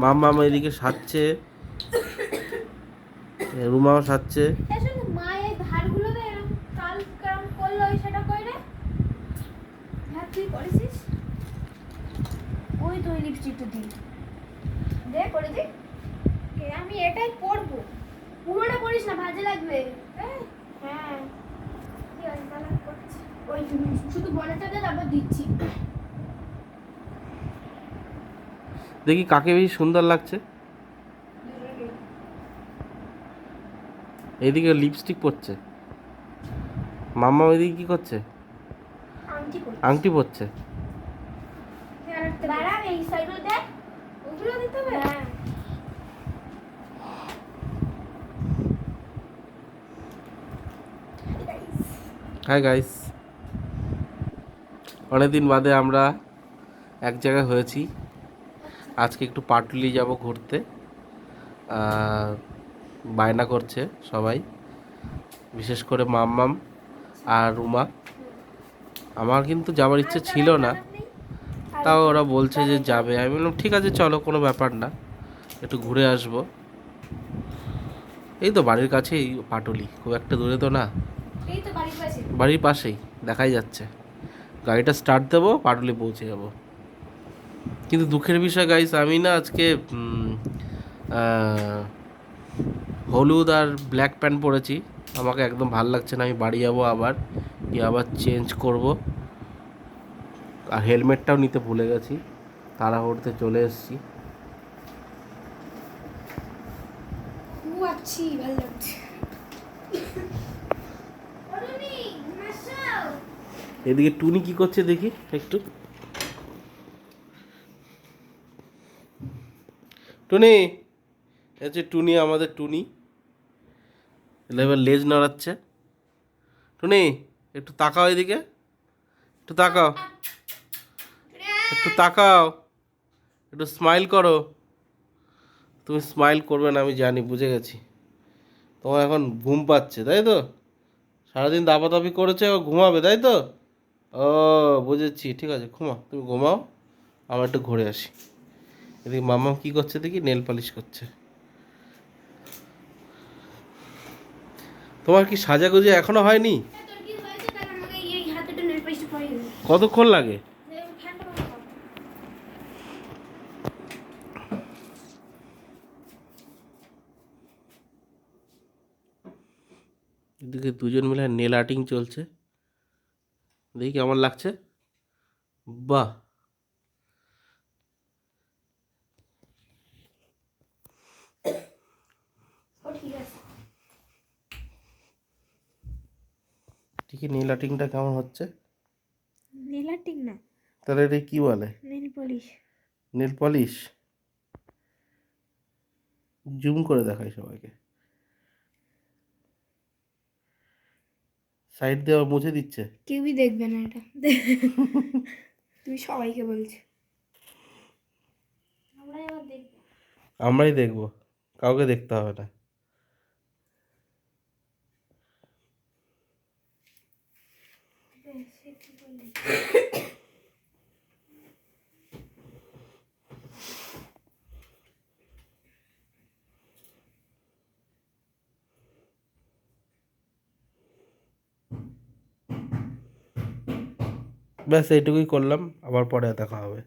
মাম্মাম এদিকে সাজছে, রুমাও সাজছে। মা এই ধারগুলো তো এরকম কাল কেমন করলো সেটা কইরে হ্যাঁ তুই করেছিস ওই তো লিপস্টিকটা দি দে করে দি আমি এটাই পরবো পুরোটা পরিস না ভাজে লাগবে হ্যাঁ কি আছে তাহলে করছি ওই শুধু বড়টা দে তারপর দিচ্ছি দেখি কাকে বেশি সুন্দর লাগছে। এইদিকে লিপস্টিক পরছে, মাম্মা ওইদিকে কি করছে? আংটি পরছি আংটি পরছে। বাড়া এই সাইডে দে ওগুলো দিতে হবে হ্যাঁ হাই গাইস, অনেকদিন বাদে আমরা এক জায়গায় হয়েছি। আজকে একটু পাটুলি যাব ঘুরতে, বায়না করছে সবাই, বিশেষ করে মাম্মাম আর রুমা। আমার কিন্তু যাওয়ার ইচ্ছে ছিল না, তাও ওরা বলছে যে যাবে। আমি বললাম ঠিক আছে চলো, কোনো ব্যাপার না, একটু ঘুরে আসবো। এই তো বাড়ির কাছেই পাটুলি, খুব একটা দূরে তো না, এই তো বাড়ির পাশে বাড়ির পাশেই দেখাই যাচ্ছে। গাড়িটা স্টার্ট দেবো, পাটুলি পৌঁছে যাবো। কিন্তু দুঃখের বিষয় গাইস, আমি না আজকে হলুদ আর ব্ল্যাক প্যান্ট পরেছি, আমাকে একদম ভাল লাগছে না। আমি বাড়ি যাবো, আবার গিয়ে আবার চেঞ্জ করব। আর হেলমেটটাও নিতে ভুলে গেছি, তাড়াহুড়োতে চলে এসেছি। আছি ভালো লাগছে অরুণী মাসাও এদিকে টুনি কি করছে দেখি একটু। টুনি, হচ্ছে টুনি, আমাদের টুনি এবার লেজ নড়াচ্ছে। টুনি একটু তাকাও এদিকে, একটু তাকাও, একটু তাকাও, একটু স্মাইল করো। তুমি স্মাইল করবে না আমি জানি, বুঝে গেছি। তোমার এখন ঘুম পাচ্ছে তাই তো, সারাদিন দাপাদাপি করেছে, ও ঘুমাবে তাই তো। ও বুঝেছি, ঠিক আছে ঘুমাও, তুমি ঘুমাও, আমরা একটু ঘুরে আসি। এদিকে মাম্মা কি করছে দেখি, নেল পালিশ করছে। তোমার কি সাজাগুজি এখনো হয়নি? তোর কি হয়েছে তাহলে আমাকে এই হাতেটা নেল পালিশ পরিয়ে দে কতক্ষণ লাগে? ফ্যানটা বন্ধ কর এদিকে দুজন মিলে নেল আর্টিং চলছে, দেখি কেমন লাগছে। বাহ, ও ঠিক আছে দেখি নেল আর্টিংটা কেমন হচ্ছে। নেল আর্টিং না তাহলে এটা কি বলে? Nail polish nail polish. Zoom করে দেখাই সবাইকে, সাইড দিয়ে আবার মুছে দিচ্ছে। কেউই দেখবে না এটা তুমি সবাইকে বলছো আমরাই আবার দেখবো আমরাই দেখবো, কাউকে দেখতে হবে না। সে কি বলে ব্যাস এইটুকুই করলাম, আবার পরে দেখা হবে।